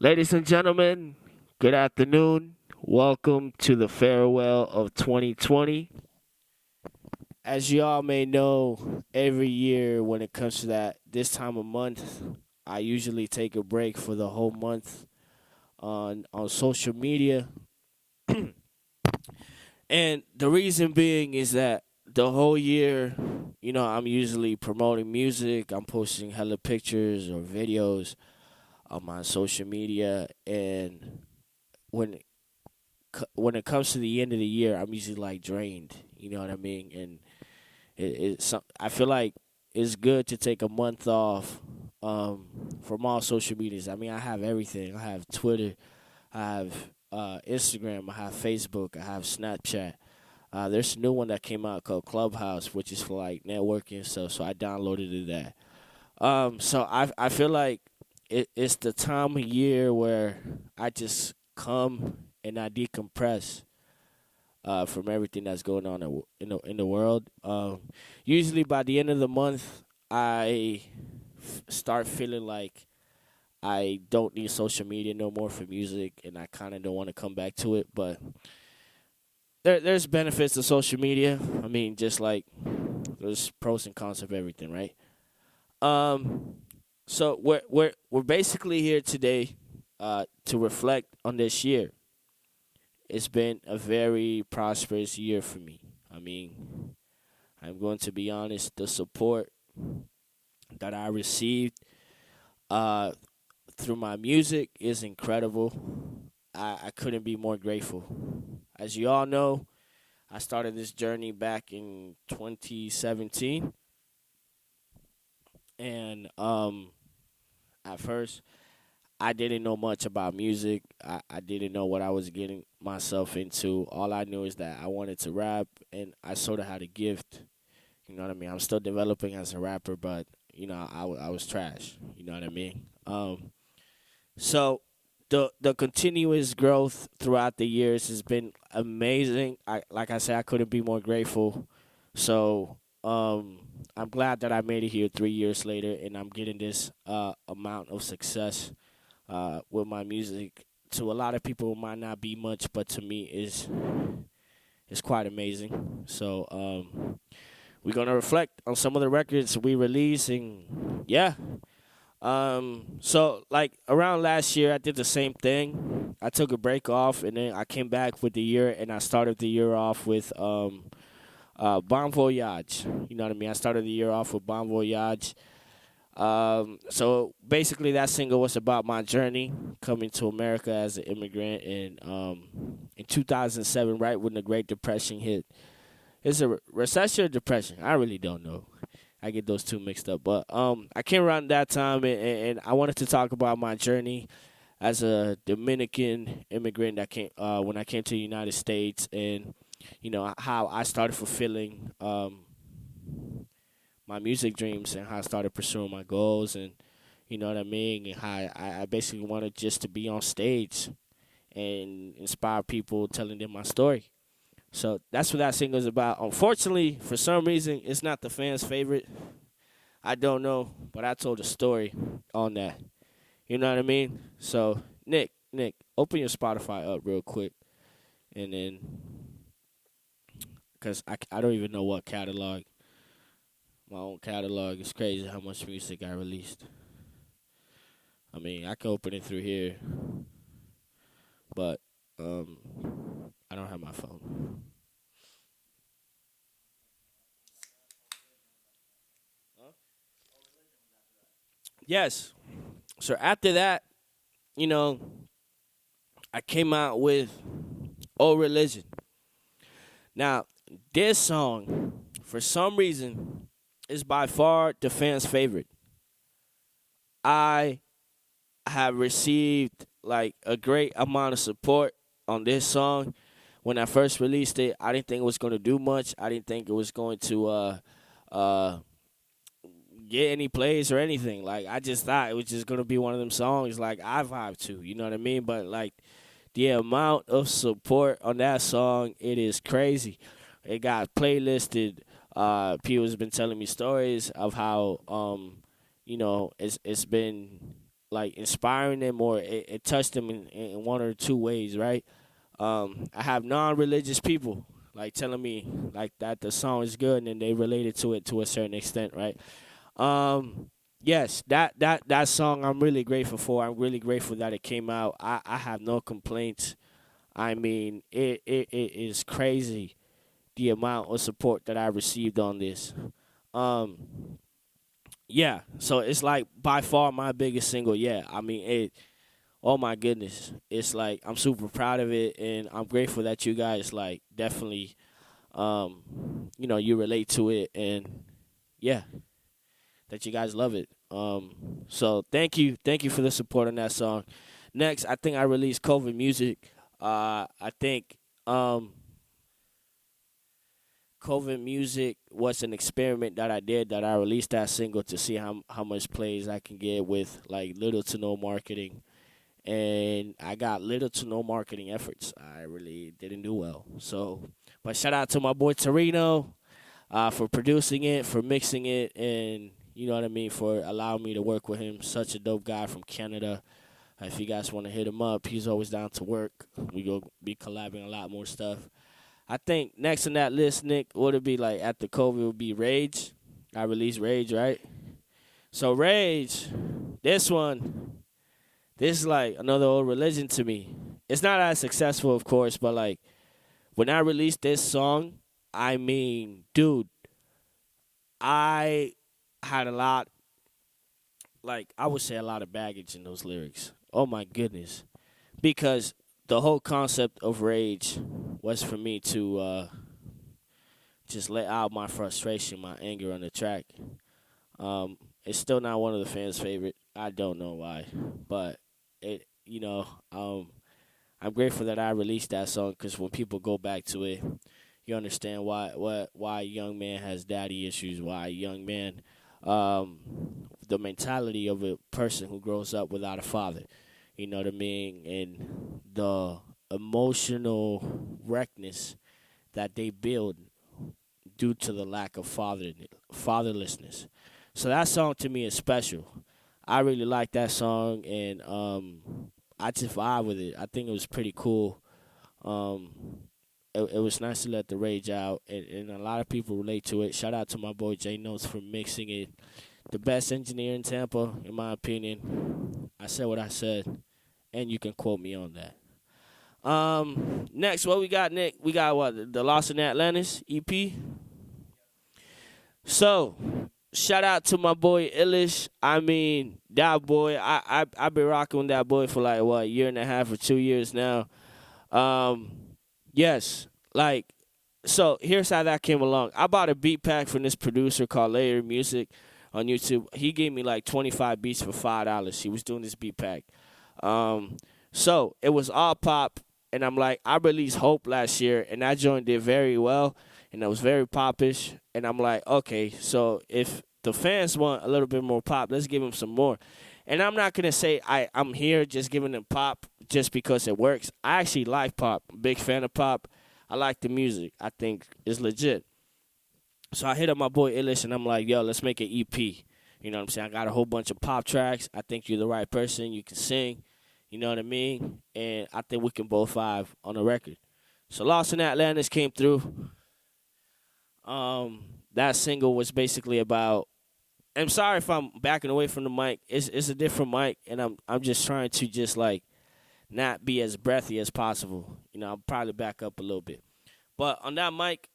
Ladies and gentlemen, good afternoon. Welcome to the farewell of 2020. As you all may know, every year when it comes to this time of month, I usually take a break for the whole month on social media. And the reason being is that the whole year, I'm usually promoting music, I'm posting hella pictures or videos on my social media, and when when it comes to the end of the year, I'm usually like drained. You know what I mean? And I feel like it's good to take a month off from all social medias. I mean, I have everything. I have Twitter, I have Instagram, I have Facebook, I have Snapchat. There's a new one that came out called Clubhouse, which is for like networking and stuff. So I downloaded that. So I feel like it's the time of year where I just come and I decompress from everything that's going on in the world. Usually by the end of the month, I start feeling like I don't need social media no more for music, and I kind of don't want to come back to it. But there's benefits to social media. I mean, just like there's pros and cons of everything, right? Um, so we're basically here today to reflect on this year. It's been a very prosperous year for me. I mean, I'm going to be honest, the support that I received uh, through my music is incredible. I couldn't be more grateful. As you all know, I started this journey back in 2017, and at first, I didn't know much about music. I didn't know what I was getting myself into. All I knew is that I wanted to rap, and I sort of had a gift. You know what I mean? I'm still developing as a rapper, but I was trash. You know what I mean? So the continuous growth throughout the years has been amazing. Like I said, I couldn't be more grateful. So I'm glad that I made it here 3 years later, and I'm getting this amount of success with my music. To a lot of people, it might not be much, but to me, is quite amazing. So we're gonna reflect on some of the records we released, and yeah. So like around last year, I did the same thing. I took a break off, and then I came back with the year, and I started the year off with Bon Voyage. You know what I mean? I started the year off with Bon Voyage. So basically, that single was about my journey coming to America as an immigrant, and in 2007, right when the Great Depression hit. It's a recession or depression. I really don't know. I get those two mixed up. But I came around that time, and I wanted to talk about my journey as a Dominican immigrant that came when I came to the United States, and how I started fulfilling my music dreams, and how I started pursuing my goals, and you know what I mean, and how I basically wanted just to be on stage and inspire people, telling them my story. So that's what that single is about. Unfortunately, for some reason, it's not the fans' favorite. I don't know, but I told a story on that. You know what I mean? So Nick, open your Spotify up real quick, and then because I don't even know what catalog, my own catalog. It's crazy how much music I released. I mean, I can open it through here, but um, I don't have my phone. Huh? Yes. So after that, you know, I came out with "Old Religion." Now, this song, for some reason, is by far the fans' favorite. I have received like a great amount of support on this song. When I first released it, I didn't think it was going to do much. I didn't think it was going to uh, get any plays or anything. Like I just thought it was just going to be one of them songs like I vibe to. You know what I mean? But like the amount of support on that song, it is crazy. It got playlisted. People's been telling me stories of how it's been. like inspiring them, or it touched them in one or two ways, right? I have non-religious people like telling me like that the song is good and they related to it to a certain extent, right? Yes, that song I'm really grateful for. I'm really grateful that it came out. I have no complaints. I mean, it is crazy the amount of support that I received on this. Um, yeah, so it's like by far my biggest single. Yeah, I mean it. Oh my goodness, it's like I'm super proud of it, and I'm grateful that you guys like definitely, you relate to it, and yeah, that you guys love it. So thank you for the support on that song. Next, I think I released COVID music. I think um, COVID music was an experiment that I did, that I released that single to see how much plays I can get with like little to no marketing, and I got little to no marketing efforts. I really didn't do well. So, but shout out to my boy Torino for producing it, for mixing it, and you know what I mean, for allowing me to work with him. Such a dope guy from Canada. If you guys want to hit him up, he's always down to work. We go be collabing a lot more stuff. I think next on that list, Nick, would it be like after COVID would be Rage. I released Rage, right? So Rage, this one, this is like another old religion to me. It's not as successful, of course, but like when I released this song, I mean, dude, I had a lot, like I would say a lot of baggage in those lyrics. Oh my goodness. Because the whole concept of Rage was for me to just let out my frustration, my anger on the track. It's still not one of the fans' favorite. I don't know why, but it, I'm grateful that I released that song, because when people go back to it, you understand why a young man has daddy issues, why a young man, um, the mentality of a person who grows up without a father. You know what I mean, and the emotional wreckness that they build due to the lack of fatherlessness. So that song to me is special. I really like that song, and I just vibe with it. I think it was pretty cool. Um, it was nice to let the rage out, and a lot of people relate to it. Shout out to my boy Jay Notes for mixing it. The best engineer in Tampa, in my opinion. I said what I said, and you can quote me on that. Next, what we got, Nick? We got what? The Lost in Atlantis EP. So, shout out to my boy Illish. I mean, that boy, I've been rocking with that boy for like what, a year and a half or 2 years now. Um, yes, like, so here's how that came along. I bought a beat pack from this producer called Layer Music on YouTube. He gave me like 25 beats for $5. He was doing this beat pack. So it was all pop, and I'm like, I released Hope last year, and that joint did very well, and it was very popish. And I'm like, okay, so if the fans want a little bit more pop, let's give them some more. And I'm not gonna say I'm here just giving them pop just because it works. I actually like pop. Big fan of pop. I like the music. I think it's legit. So I hit up my boy Illish, and I'm like, yo, let's make an EP. You know what I'm saying? I got a whole bunch of pop tracks. I think you're the right person. You can sing. You know what I mean? And I think we can both vibe on the record. So Lost in Atlantis came through. That single was basically about. I'm sorry if I'm backing away from the mic. It's a different mic, and I'm just trying to just like not be as breathy as possible. You know, I'll probably back up a little bit. But on that mic,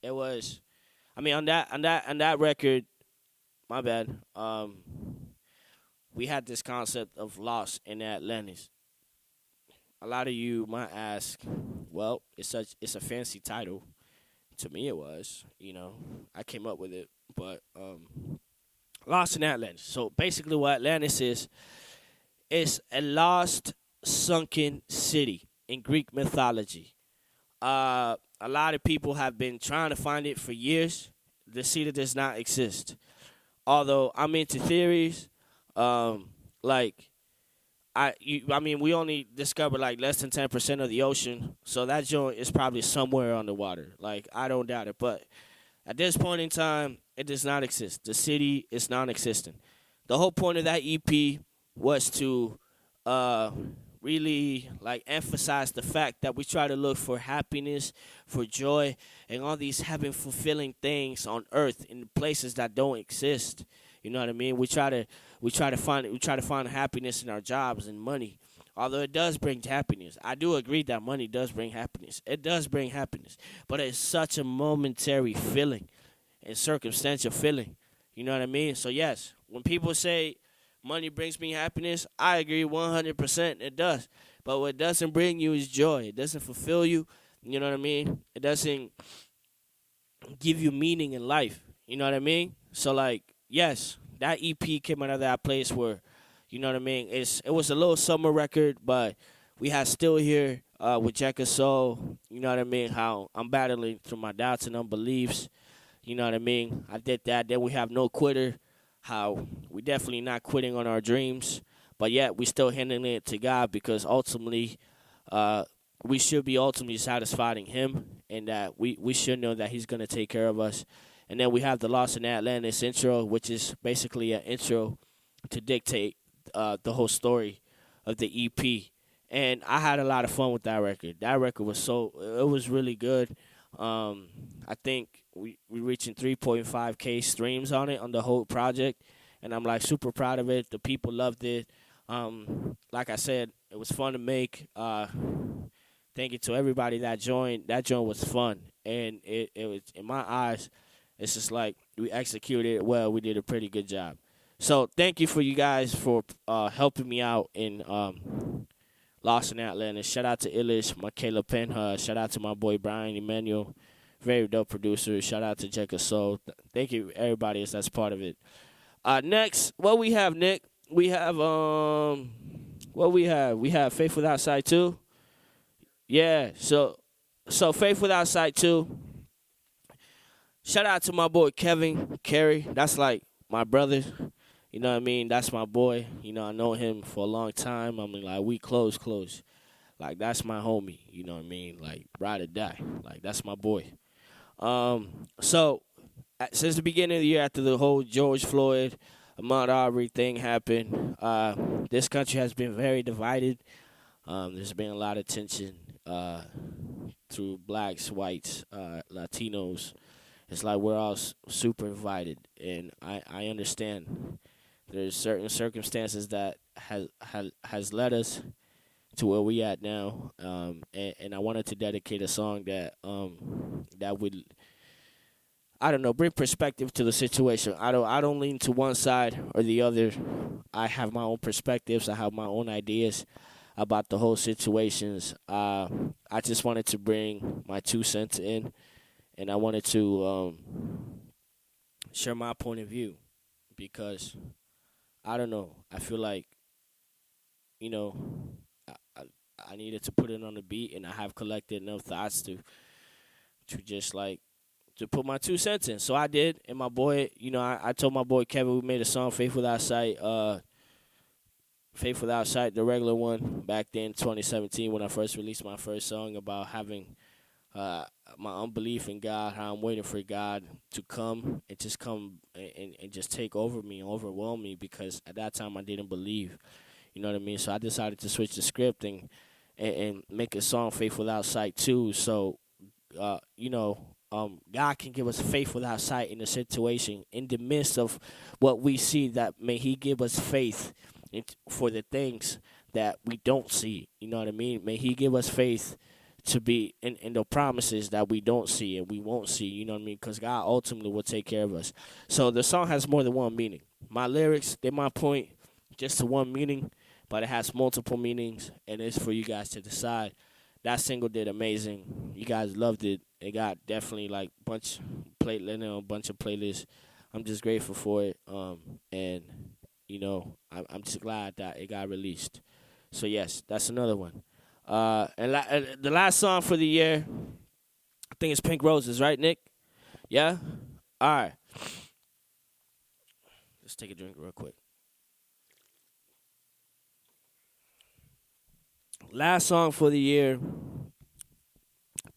it was. I mean, on that record, my bad. We had this concept of Lost in Atlantis. A lot of you might ask, well, it's a fancy title. To me, it was. You know, I came up with it, but Lost in Atlantis. So basically, what Atlantis is, it's a lost, sunken city in Greek mythology. A lot of people have been trying to find it for years. The city does not exist. Although I'm into theories, like I mean, we only discovered like less than 10% of the ocean, so that joint is probably somewhere underwater. Like I don't doubt it, but at this point in time, it does not exist. The city is non-existent. the whole point of that EP was to uh, really like emphasize the fact that we try to look for happiness, for joy, and all these having fulfilling things on earth in places that don't exist. You know what I mean? We try to find happiness in our jobs and money. Although it does bring happiness, I do agree that money does bring happiness. It does bring happiness, but it's such a momentary feeling and circumstantial feeling. You know what I mean? So yes, when people say money brings me happiness, I agree 100%. It does. But what doesn't bring you is joy. It doesn't fulfill you. You know what I mean? It doesn't give you meaning in life. You know what I mean? So like, yes, that EP came out of that place where, you know what I mean? It was a little summer record, but we had Still Here with Jekka Soul. You know what I mean? How I'm battling through my doubts and unbeliefs. You know what I mean? I did that. Then we have No Quitter. How we definitely not quitting on our dreams, but yet we still handing it to God because ultimately, uh, we should be ultimately satisfying Him, and that we should know that He's gonna take care of us. And then we have the Lost in Atlantis intro, which is basically an intro to dictate the whole story of the EP. And I had a lot of fun with that record. That record was it was really good. I think we reaching 3.5K streams on it on the whole project, and I'm like super proud of it. The people loved it. Like I said, it was fun to make. Thank you to everybody that joined. That joint was fun, and it was in my eyes. It's just like we executed it well. We did a pretty good job. So thank you for you guys for helping me out in Lost in Atlantis. Shout out to Illish, Michaela Penha. Shout out to my boy Brian Emmanuel. Very dope producer. Shout out to Jekka Soul. Thank you, everybody that's part of it. Next, what we have, Nick? We have what we have? We have Faith Without Sight too. Yeah. So Faith Without Sight too. Shout out to my boy Kevin Carey. That's like my brother. You know what I mean? That's my boy. You know, I know him for a long time. I mean, like, we close. Like, that's my homie. You know what I mean? Like, ride or die. Like, that's my boy. So, since the beginning of the year, after the whole George Floyd, Ahmaud Arbery thing happened, this country has been very divided. There's been a lot of tension through blacks, whites, Latinos. It's like we're all super divided, and I understand. There's certain circumstances that has led us to where we at now, and I wanted to dedicate a song that would, I don't know, bring perspective to the situation. I don't lean to one side or the other. I have my own perspectives. I have my own ideas about the whole situations. I just wanted to bring my 2 cents in, and I wanted to share my point of view because I don't know. I feel like, you know, I, I, I needed to put it on the beat, and I have collected enough thoughts to just like to put my 2 cents in. So I did, and my boy, you know, I told my boy Kevin we made a song, Faith Without Sight, Faith Without Sight, the regular one, back then, 2017, when I first released my first song about having my unbelief in God, how I'm waiting for God to come and just come and just take over me, overwhelm me, because at that time I didn't believe. You know what I mean? So I decided to switch the script and make a song, Faith Without Sight, too. So, you know, God can give us faith without sight in the situation. In the midst of what we see, that may He give us faith for the things that we don't see. You know what I mean? May He give us faith to be in the promises that we don't see and we won't see, you know what I mean? Because God ultimately will take care of us. So the song has more than one meaning. My lyrics, they might point just to one meaning, but it has multiple meanings, and it's for you guys to decide. That single did amazing. You guys loved it. It got definitely like a bunch of playlists. I'm just grateful for it. And you know, I'm just glad that it got released. So yes, that's another one. And the last song for the year, I think it's Pink Roses, right, Nick? Yeah? All right. Let's take a drink real quick. Last song for the year,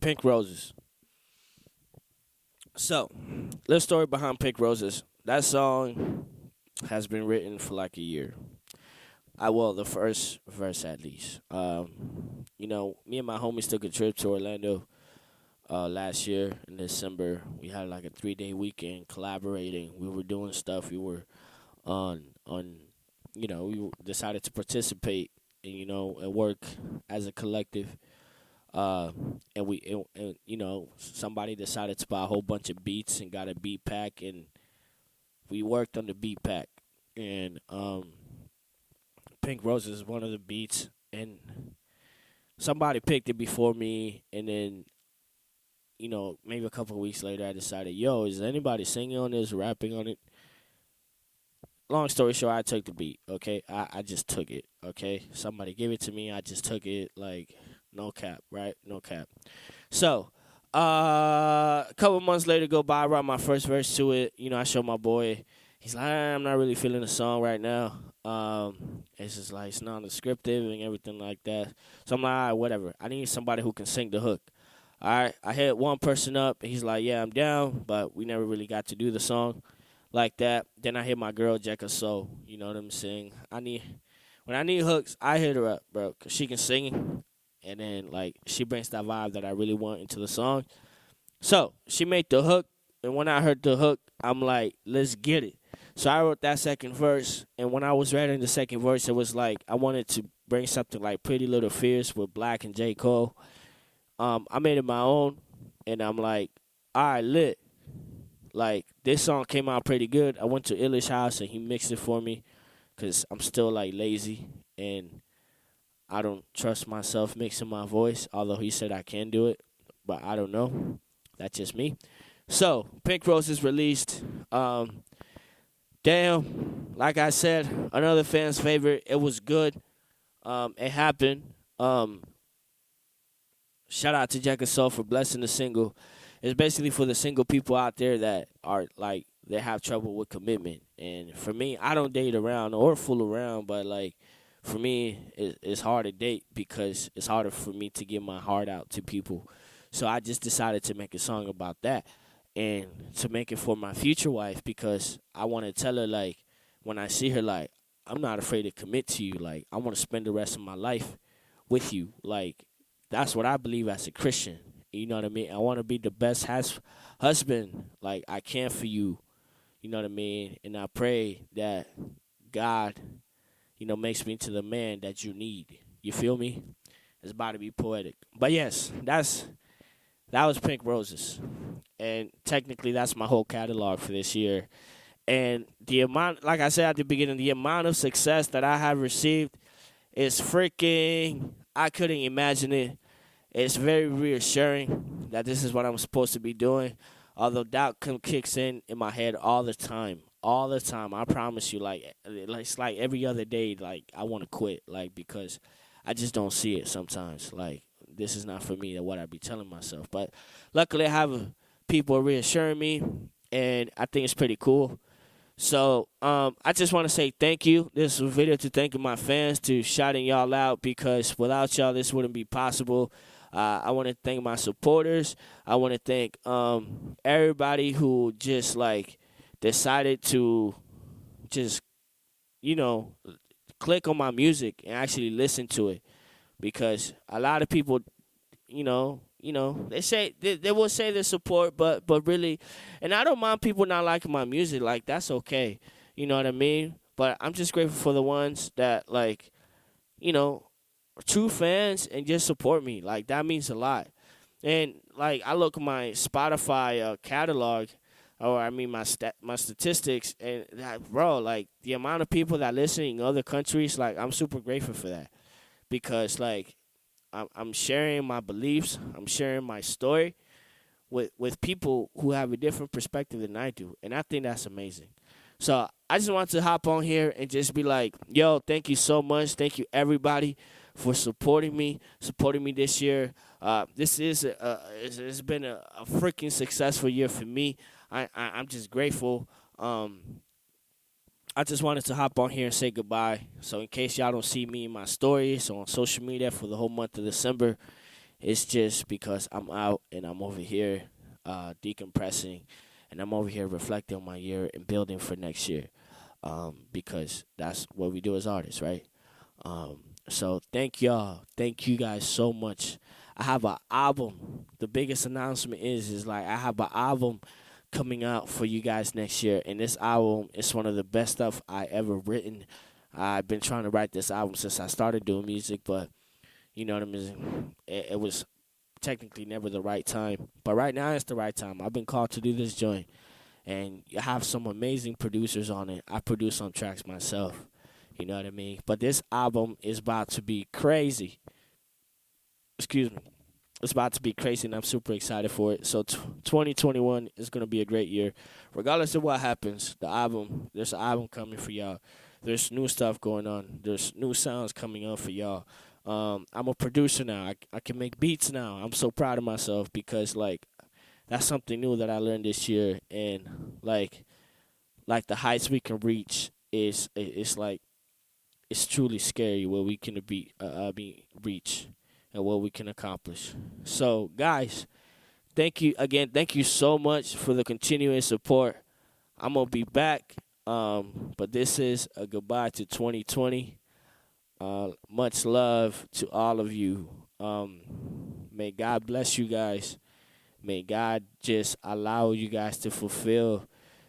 Pink Roses. So, little story behind Pink Roses. That song has been written for like a year. I well, the first verse at least. Me and my homies took a trip to Orlando last year in December. We had like a 3-day weekend collaborating. We were doing stuff. We were on decided to participate and and work as a collective. Uh, and somebody decided to buy a whole bunch of beats and got a beat pack, and we worked on the beat pack. And Pink Roses is one of the beats, and somebody picked it before me, and then maybe a couple of weeks later, I decided, yo, is anybody singing on this, rapping on it? Long story short, I took the beat. Okay, I just took it. Okay, somebody gave it to me. I just took it. Like no cap, right? No cap. So, a couple months later go by, I wrote my first verse to it. I show my boy. He's like, I'm not really feeling the song right now. It's just like it's non-descriptive and everything like that. So I'm like, all right, whatever. I need somebody who can sing the hook. All right, I hit one person up. And he's like, yeah, I'm down, but we never really got to do the song like that. Then I hit my girl Jekka So. You know what I'm saying? When I need hooks, I hit her up, bro, 'cause she can sing, and then like she brings that vibe that I really want into the song. So she made the hook, and when I heard the hook, I'm like, let's get it. So I wrote that second verse, and when I was writing the second verse, it was like I wanted to bring something like Pretty Little Fears with Black and J. Cole. I made it my own, and I'm like, all right, lit. Like, this song came out pretty good. I went to Illish house, and he mixed it for me because I'm still, like, lazy, and I don't trust myself mixing my voice, although he said I can do it, but I don't know. That's just me. So, Pink Rose is released. Damn, like I said, another fan's favorite. It was good. It happened. Shout out to Jack and Soul for blessing the single. It's basically for the single people out there that are like they have trouble with commitment. And for me, I don't date around or fool around, but like for me, it's hard to date because it's harder for me to get my heart out to people. So I just decided to make a song about that and to make it for my future wife because I want to tell her like when I see her like I'm not afraid to commit to you. Like I want to spend the rest of my life with you. Like that's what I believe as a Christian. You know what I mean? I want to be the best husband like I can for you. You know what I mean? And I pray that God, makes me into the man that you need. You feel me? It's about to be poetic. But yes, that was Pink Roses. And technically that's my whole catalog for this year. And the amount, like I said at the beginning, the amount of success that I have received is freaking, I couldn't imagine it. It's very reassuring that this is what I'm supposed to be doing. Although doubt kicks in my head all the time. All the time. I promise you, like it's like every other day, like I want to quit, like because I just don't see it sometimes. Like this is not for me, what I be telling myself. But luckily I have people reassuring me and I think it's pretty cool. So I just want to say thank you. This is a video to thanking my fans, to shouting y'all out because without y'all this wouldn't be possible. I want to thank my supporters. I want to thank everybody who just like decided to just click on my music and actually listen to it because a lot of people they say they will say they support, but really, and I don't mind people not liking my music. Like that's okay, you know what I mean. But I'm just grateful for the ones that like, are true fans and just support me. Like that means a lot. And like I look at my Spotify catalog, or I mean my statistics, and that, bro, like the amount of people that listen in other countries, like I'm super grateful for that because like I'm sharing my beliefs. I'm sharing my story with people who have a different perspective than I do. And I think that's amazing. So I just want to hop on here and just be like, yo, thank you so much. Thank you, everybody, for supporting me this year. This is it's been a freaking successful year for me. I'm just grateful. I just wanted to hop on here and say goodbye. So in case y'all don't see me in my stories or on social media for the whole month of December, it's just because I'm out and I'm over here decompressing and I'm over here reflecting on my year and building for next year. because that's what we do as artists, right? Um, so thank y'all, thank you guys so much. I have an album. The biggest announcement is like I have an album coming out for you guys next year, and this album is one of the best stuff I ever written. I've been trying to write this album since I started doing music, but you know what I mean. It was technically never the right time, but right now it's the right time. I've been called to do this joint, and you have some amazing producers on it. I produce some tracks myself. You know what I mean? But this album is about to be crazy. Excuse me. It's about to be crazy, and I'm super excited for it. So 2021 is going to be a great year. Regardless of what happens, there's an album coming for y'all. There's new stuff going on. There's new sounds coming up for y'all. I'm a producer now. I can make beats now. I'm so proud of myself because, like, that's something new that I learned this year. And, like the heights we can reach it's like, it's truly scary what we can reach and what we can accomplish. So, guys, thank you again. Thank you so much for the continuing support. I'm gonna be back, but this is a goodbye to 2020. Much love to all of you. May God bless you guys. May God just allow you guys to fulfill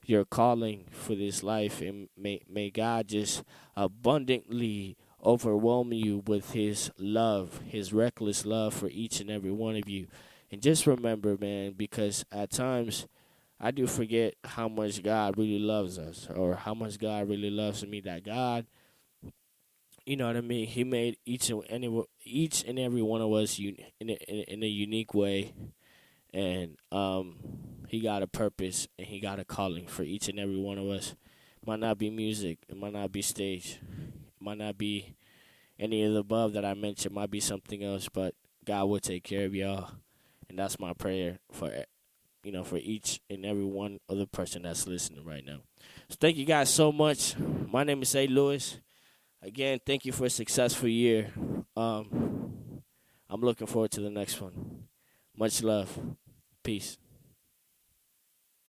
your calling for this life, and may God just abundantly overwhelm you with his love, his reckless love for each and every one of you. And just remember, man, because at times I do forget how much God really loves us, or how much God really loves me, that God, you know what I mean, he made each and every one of us in a unique way, and he got a purpose and he got a calling for each and every one of us. Might not be music, it might not be stage, it might not be any of the above that I mentioned, might be something else, but God will take care of y'all, and that's my prayer for for each and every one other person that's listening right now. So thank you guys so much. My name is A. Lewis. Again, thank you for a successful year. I'm looking forward to the next one. Much love. Peace.